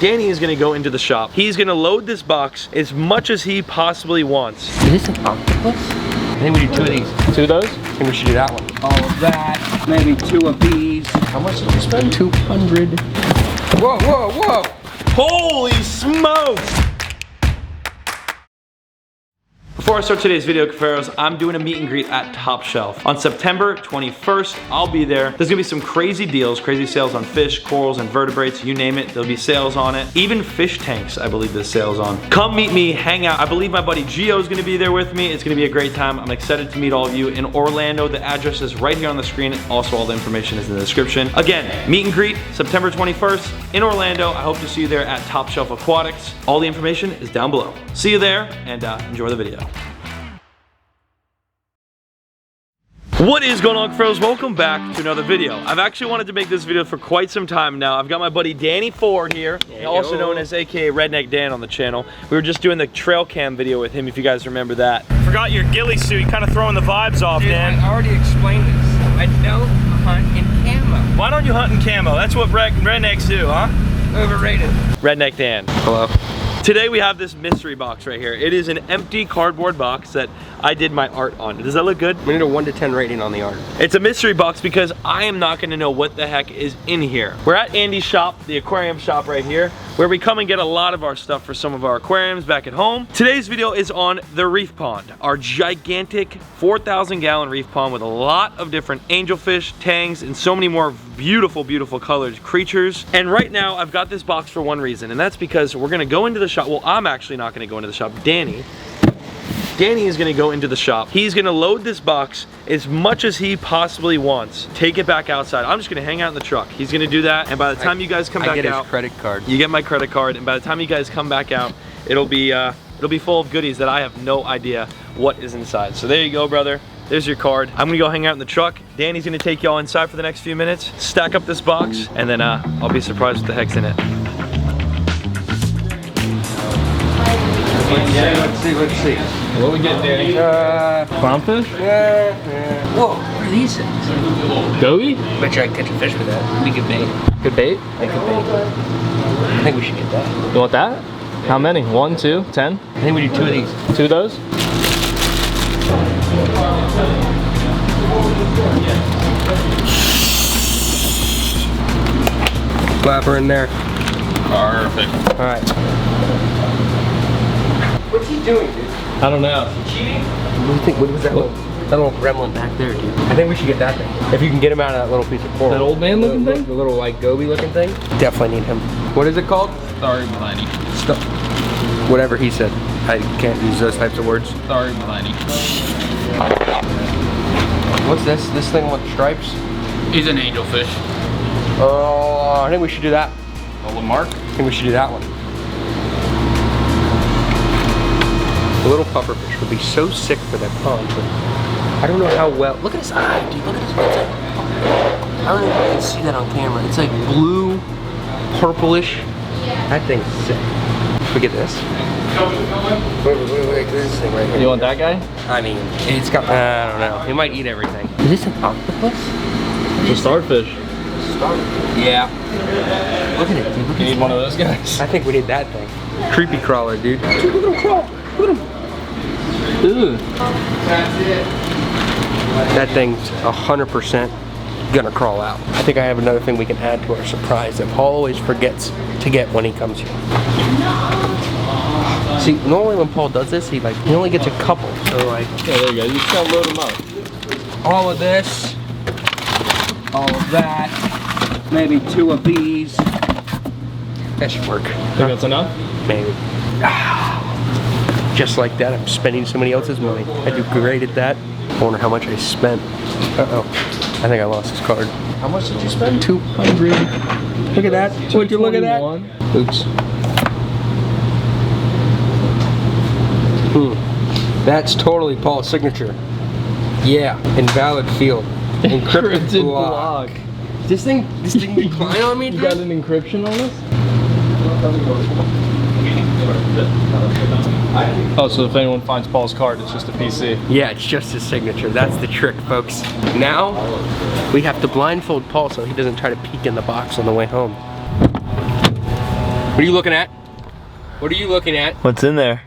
Danny is gonna go into the shop. He's gonna load this box as much as he possibly wants. Is this an octopus? I think we do 2 of these. 2 of those? I think we should do that one. All of that, maybe 2 of these. How much did you spend? 200. Whoa, whoa, whoa! Holy smokes! Before I start today's video, Cuffaros, I'm doing a meet and greet at Top Shelf. On September 21st, I'll be there. There's gonna be some crazy deals, crazy sales on fish, corals, invertebrates, you name it, there'll be sales on it. Even fish tanks, I believe there's sales on. Come meet me, hang out. I believe my buddy Gio is gonna be there with me. It's gonna be a great time. I'm excited to meet all of you in Orlando. The address is right here on the screen. Also, all the information is in the description. Again, meet and greet, September 21st in Orlando. I hope to see you there at Top Shelf Aquatics. All the information is down below. See you there, and enjoy the video. What is going on, Cuffaros? Welcome back to another video. I've actually wanted to make this video for quite some time now. I've got my buddy Danny Ford here, also known as AKA Redneck Dan on the channel. We were just doing the trail cam video with him, if you guys remember that. Forgot your ghillie suit, kind of throwing the vibes off, Dude, Dan. I already explained this. I don't hunt in camo. Why don't you hunt in camo? That's what rednecks do, huh? Overrated. Redneck Dan. Hello. Today we have this mystery box right here. It is an empty cardboard box that I did my art on. Does that look good? We need a 1 to 10 rating on the art. It's a mystery box because I am not gonna know what the heck is in here. We're at Andy's shop, the aquarium shop right here, where we come and get a lot of our stuff for some of our aquariums back at home. Today's video is on the reef pond, our gigantic 4,000 gallon reef pond with a lot of different angelfish, tangs, and so many more beautiful, beautiful colored creatures. And right now I've got this box for one reason, and that's because we're gonna go into the shop. Well, I'm actually not gonna go into the shop. Danny is gonna go into the shop. He's gonna load this box as much as he possibly wants. Take it back outside. I'm just gonna hang out in the truck. He's gonna do that, and by the time you guys come back out, I get his credit card. You get my credit card, and by the time you guys come back out, it'll be full of goodies that I have no idea what is inside. So there you go, brother. There's your card. I'm gonna go hang out in the truck. Danny's gonna take y'all inside for the next few minutes, stack up this box, and then I'll be surprised what the heck's in it. Let's see. What we get, Danny? Clownfish? Whoa, what are these things? Goby? Bet you I can catch a fish with that. Be good bait. Good bait? Make good bait. I think we should get that. You want that? How many? 1, 2, 10? I think we do 2 of these. 2 of those? Flapper in there. Perfect. All right. What's he doing, dude? I don't know. Cheating? What do you think? What was that little gremlin back there, dude? I think we should get that thing. If you can get him out of that little piece of coral. That old man looking thing? The little like goby looking thing? Definitely need him. What is it called? Sorry, Milani. Whatever he said. I can't use those types of words. Sorry, Milani. What's this? This thing with stripes? He's an angelfish. Oh, I think we should do that. A Lamarck? I think we should do that one. The little pufferfish would be so sick for that pond, but I don't know how well. Look at his eye, dude. Look at his eye. I don't know if you can see that on camera. It's like blue, purplish. That thing's sick. Look at this. Wait, this thing right here. You want that guy? I mean, it's got, I don't know. He might eat everything. Is this an octopus? It's a starfish. Yeah. Look at it, dude. Look You at need one of those guys? I think we need that thing. Creepy crawler, dude. Dude, look at him crawl. Look at him. Ooh. That thing's 100% gonna crawl out. I think I have another thing we can add to our surprise that Paul always forgets to get when he comes here. See, normally when Paul does this, he only gets a couple. So like, Yeah, there you go. You just gotta load them up. all of this, all of that, maybe 2 of these. That should work. Think that's enough? Maybe. Just like that, I'm spending somebody else's money. I do great at that. I wonder how much I spent. Uh-oh. I think I lost his card. How much did you spend? 200. Look at that. Would you look at that? Oops. That's totally Paul's signature. Yeah. Invalid field. Encrypted block. This thing declined on me, dude? You got an encryption on this? Oh, so if anyone finds Paul's card, it's just a PC. Yeah, it's just his signature. That's the trick, folks. Now, we have to blindfold Paul so he doesn't try to peek in the box on the way home. What are you looking at? What are you looking at? What's in there?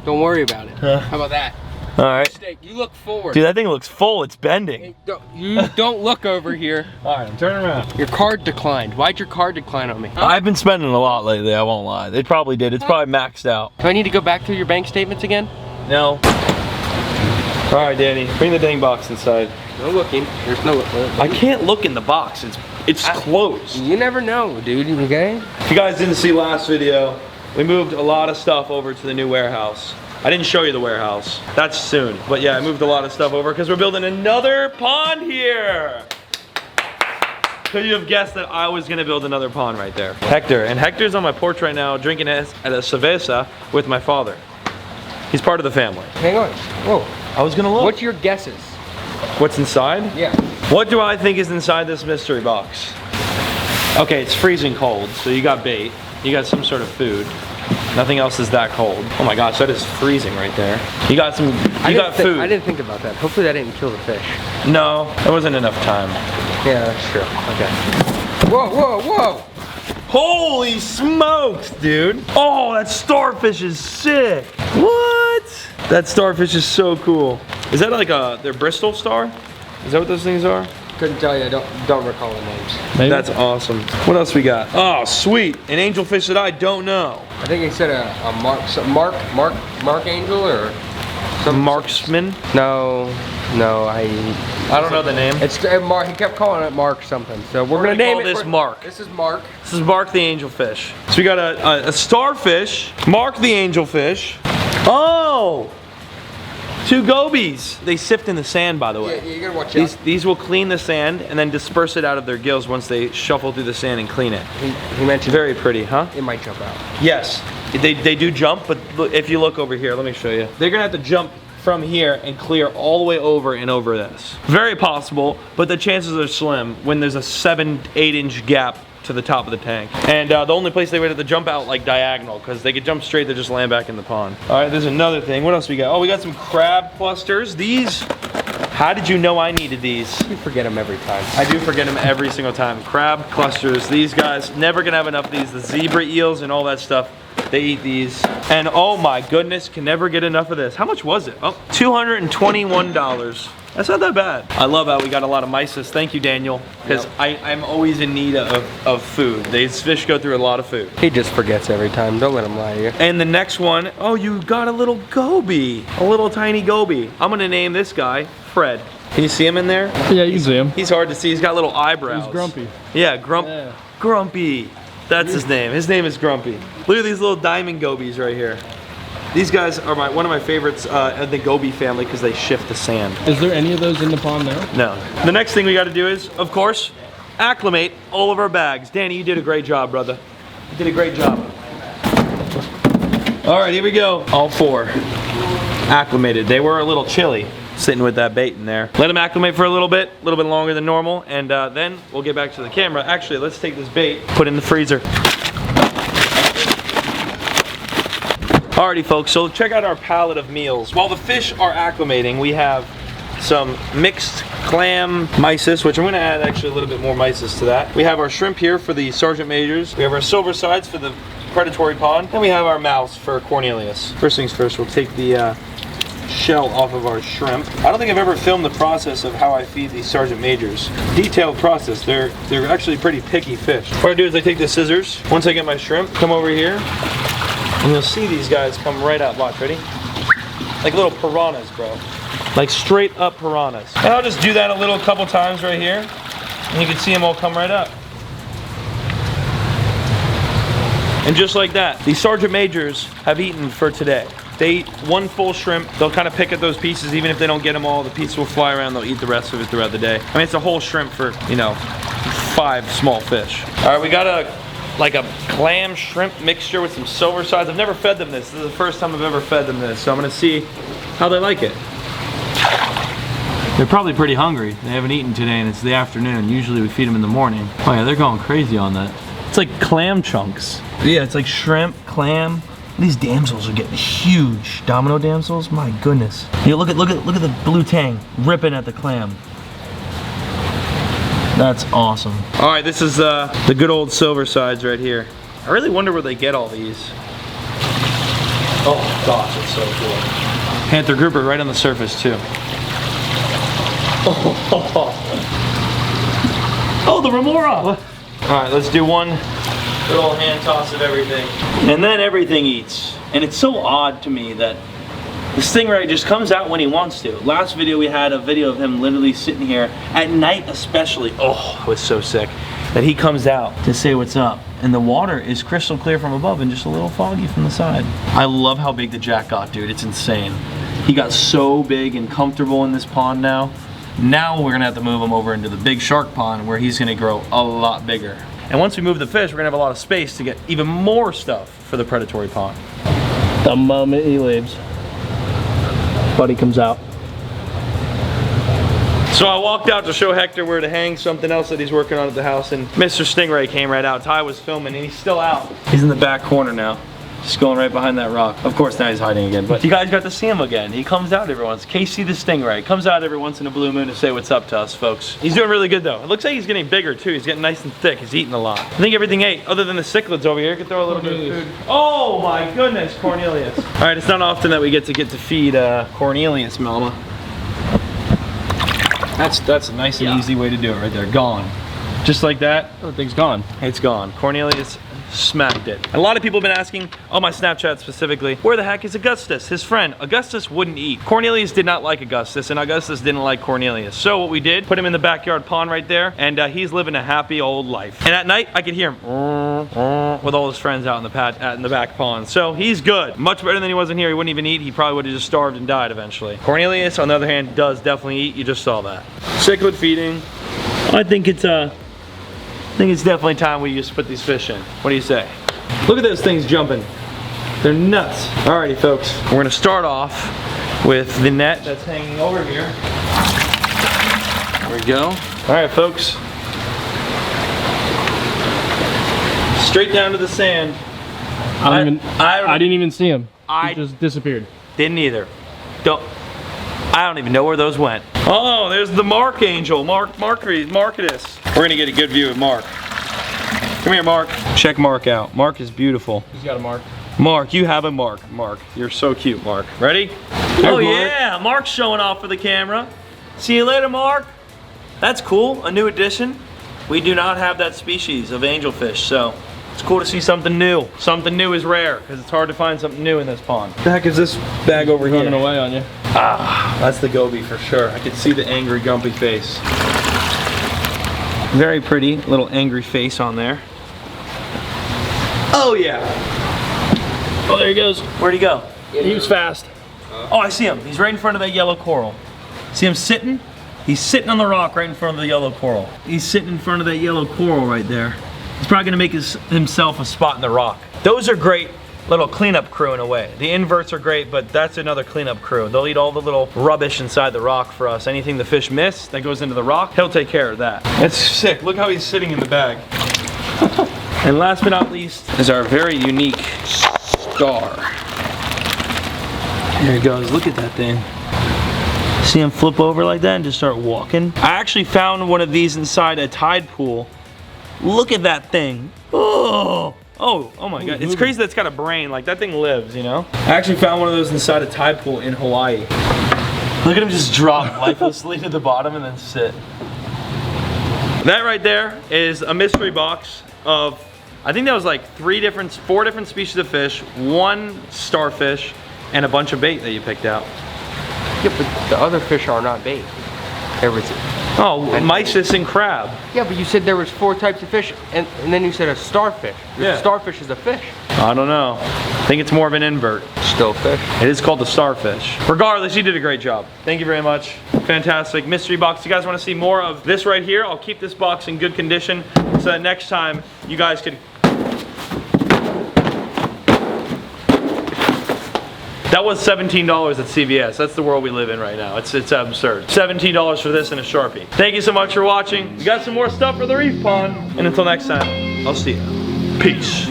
Don't worry about it. Huh. How about that? All right. Mistake. You look forward. Dude, that thing looks full. It's bending. Hey, you don't look over here. All right, I'm turning around. Your card declined. Why'd your card decline on me? I've been spending a lot lately, I won't lie. They probably did. It's probably maxed out. Do I need to go back through your bank statements again? No. All right, Danny, bring the dang box inside. No looking. There's no. I can't look in the box. It's closed. You never know, dude. Okay. If you guys didn't see last video, we moved a lot of stuff over to the new warehouse. I didn't show you the warehouse. That's soon. But yeah, I moved a lot of stuff over because we're building another pond here. Could you have guessed that I was gonna build another pond right there? Hector, and Hector's on my porch right now drinking at a cerveza with my father. He's part of the family. Hang on. Whoa. I was gonna look. What's your guesses? What's inside? Yeah. What do I think is inside this mystery box? Okay, it's freezing cold, so you got bait. You got some sort of food. Nothing else is that cold. Oh my gosh, that is freezing right there. You got some, you got food. I didn't think about that. Hopefully that didn't kill the fish. No, there wasn't enough time. Yeah, that's true. Okay. Whoa, whoa, whoa! Holy smokes, dude. Oh, that starfish is sick. What? That starfish is so cool. Is that like their Bristol star? Is that what those things are? Couldn't tell you. I don't recall the names. Maybe. That's awesome. What else we got? Oh, sweet. An angelfish that I don't know. I think he said a mark angel or some marksman. No, I don't know the name. It's Mark. He kept calling it Mark something. So we're gonna name this Mark. This is Mark. This is Mark the angelfish. So we got a starfish, Mark the angelfish. Oh, 2 gobies. They sift in the sand, by the way. Yeah, you gotta watch out. These will clean the sand and then disperse it out of their gills once they shuffle through the sand and clean it. He mentioned very pretty, huh? It might jump out. Yes, they do jump, but look, if you look over here, let me show you. They're gonna have to jump from here and clear all the way over and over this. Very possible, but the chances are slim when there's a 7-8 inch gap to the top of the tank. And the only place they would have to jump out like diagonal, because they could jump straight, they just land back in the pond. All right, there's another thing. What else we got? Oh, we got some crab clusters. These, how did you know I needed these? You forget them every time. I do forget them every single time. Crab clusters. These guys, never gonna have enough of these. The zebra eels and all that stuff, they eat these. And oh my goodness, can never get enough of this. How much was it? Oh, $221. That's not that bad. I love how we got a lot of mysis. Thank you, Daniel, because I'm always in need of food. These fish go through a lot of food. He just forgets every time. Don't let him lie to you. And the next one, oh, you got a little goby. A little tiny goby. I'm gonna name this guy Fred. Can you see him in there? Yeah, you can see him. He's hard to see. He's got little eyebrows. He's grumpy. Yeah, Grumpy. That's his name. His name is Grumpy. Look at these little diamond gobies right here. These guys are one of my favorites of the goby family because they shift the sand. Is there any of those in the pond now? No. The next thing we got to do is, of course, acclimate all of our bags. Danny, you did a great job, brother. You did a great job. All right, here we go. All 4 acclimated. They were a little chilly sitting with that bait in there. Let them acclimate for a little bit longer than normal, and then we'll get back to the camera. Actually, let's take this bait, put it in the freezer. Alrighty folks, so check out our palette of meals. While the fish are acclimating, we have some mixed clam mysis, which I'm gonna add actually a little bit more mysis to that. We have our shrimp here for the Sergeant Majors. We have our silver sides for the predatory pond. And we have our mouse for Cornelius. First things first, we'll take the shell off of our shrimp. I don't think I've ever filmed the process of how I feed these Sergeant Majors. Detailed process. They're actually pretty picky fish. What I do is I take the scissors. Once I get my shrimp, come over here. And you'll see these guys come right up. Watch, ready? Like little piranhas, bro. Like straight up piranhas. And I'll just do that a couple times right here. And you can see them all come right up. And just like that, these Sergeant Majors have eaten for today. They eat 1 full shrimp. They'll kind of pick at those pieces. Even if they don't get them all, the pieces will fly around. They'll eat the rest of it throughout the day. I mean, it's a whole shrimp for, you know, 5 small fish. All right, we got a clam shrimp mixture with some silver sides. I've never fed them this. This is the first time I've ever fed them this. So I'm gonna see how they like it. They're probably pretty hungry. They haven't eaten today and it's the afternoon. Usually we feed them in the morning. Oh yeah, they're going crazy on that. It's like clam chunks. Yeah, it's like shrimp, clam. These damsels are getting huge. Domino damsels, my goodness. Yeah, look at the blue tang ripping at the clam. That's awesome. All right, this is the good old silver sides right here. I really wonder where they get all these. Oh gosh, it's so cool. Panther grouper right on the surface too. Oh, the remora! All right, let's do one little hand toss of everything. And then everything eats. And it's so odd to me that the stingray just comes out when he wants to. Last video we had a video of him literally sitting here at night especially. Oh, I was so sick. That he comes out to say what's up. And the water is crystal clear from above and just a little foggy from the side. I love how big the jack got, dude. It's insane. He got so big and comfortable in this pond now. Now we're gonna have to move him over into the big shark pond where he's gonna grow a lot bigger. And once we move the fish, we're gonna have a lot of space to get even more stuff for the predatory pond. The moment he leaves, buddy comes out. So I walked out to show Hector where to hang something else that he's working on at the house, and Mr. Stingray came right out. Ty was filming and he's still out. He's in the back corner now. Just going right behind that rock. Of course now he's hiding again, but you guys got to see him again. He comes out every once. Casey the Stingray comes out every once in a blue moon to say what's up to us folks. He's doing really good though. It looks like he's getting bigger too. He's getting nice and thick. He's eating a lot. I think everything ate other than the cichlids over here. You could throw a little bit of food. Oh my goodness, Cornelius. All right, it's not often that we get to feed Cornelius, mama. That's a nice and easy way to do it right there. Gone. Just like that. Oh, the thing's gone. It's gone. Cornelius smacked it. And a lot of people have been asking, on my Snapchat specifically, where the heck is Augustus, his friend? Augustus wouldn't eat. Cornelius did not like Augustus, and Augustus didn't like Cornelius. So what we did, put him in the backyard pond right there, and he's living a happy old life. And at night, I could hear him with all his friends out in the back pond. So he's good. Much better than he was in here. He wouldn't even eat. He probably would have just starved and died eventually. Cornelius, on the other hand, does definitely eat. You just saw that. Cichlid feeding. I think it's definitely time we just put these fish in. What do you say? Look at those things jumping. They're nuts. Alrighty folks, we're gonna start off with the net that's hanging over here. There we go. Alright folks. Straight down to the sand. I didn't even see him. He just disappeared. Didn't either. I don't even know where those went. Oh, there's the Mark Angel. Marcus. We're gonna get a good view of Mark. Come here, Mark. Check Mark out. Mark is beautiful. He's got a mark. Mark, you have a mark. Mark, you're so cute, Mark. Ready? Oh yeah, Mark's showing off for the camera. See you later, Mark. That's cool, a new addition. We do not have that species of angelfish, so it's cool to see something new. Something new is rare, because it's hard to find something new in this pond. What the heck is this bag over here? Running away on you. Ah, that's the goby for sure. I can see the angry, gumpy face. Very pretty little angry face on there. Oh yeah. Oh, there he goes. Where'd he go? He was fast. Oh, I see him. He's right in front of that yellow coral. See him sitting? He's sitting on the rock right in front of the yellow coral. He's sitting in front of that yellow coral right there. He's probably gonna make himself a spot in the rock. Those are great little cleanup crew in a way. The inverts are great, but that's another cleanup crew. They'll eat all the little rubbish inside the rock for us. Anything the fish miss that goes into the rock, he'll take care of that. That's sick. Look how he's sitting in the bag. And last but not least is our very unique star. There he goes. Look at that thing. See him flip over like that and just start walking? I actually found one of these inside a tide pool. Look at that thing. Oh my god. It's crazy that it's got a brain. Like, that thing lives, you know? I actually found one of those inside a tide pool in Hawaii. Look at him just drop lifelessly to the bottom and then sit. That right there is a mystery box of, I think that was like 4 different species of fish, 1 starfish, and a bunch of bait that you picked out. Yeah, but the other fish are not bait. Everything. Oh, mysis and crab. Yeah, but you said there was 4 types of fish, and then you said a starfish. Yeah. Starfish is a fish. I don't know. I think it's more of an invert. Still fish. It is called the starfish. Regardless, you did a great job. Thank you very much. Fantastic mystery box. You guys want to see more of this right here? I'll keep this box in good condition so that next time you guys could. That was $17 at CVS. That's the world we live in right now. It's absurd. $17 for this and a Sharpie. Thank you so much for watching. We got some more stuff for the reef pond. And until next time, I'll see you. Peace.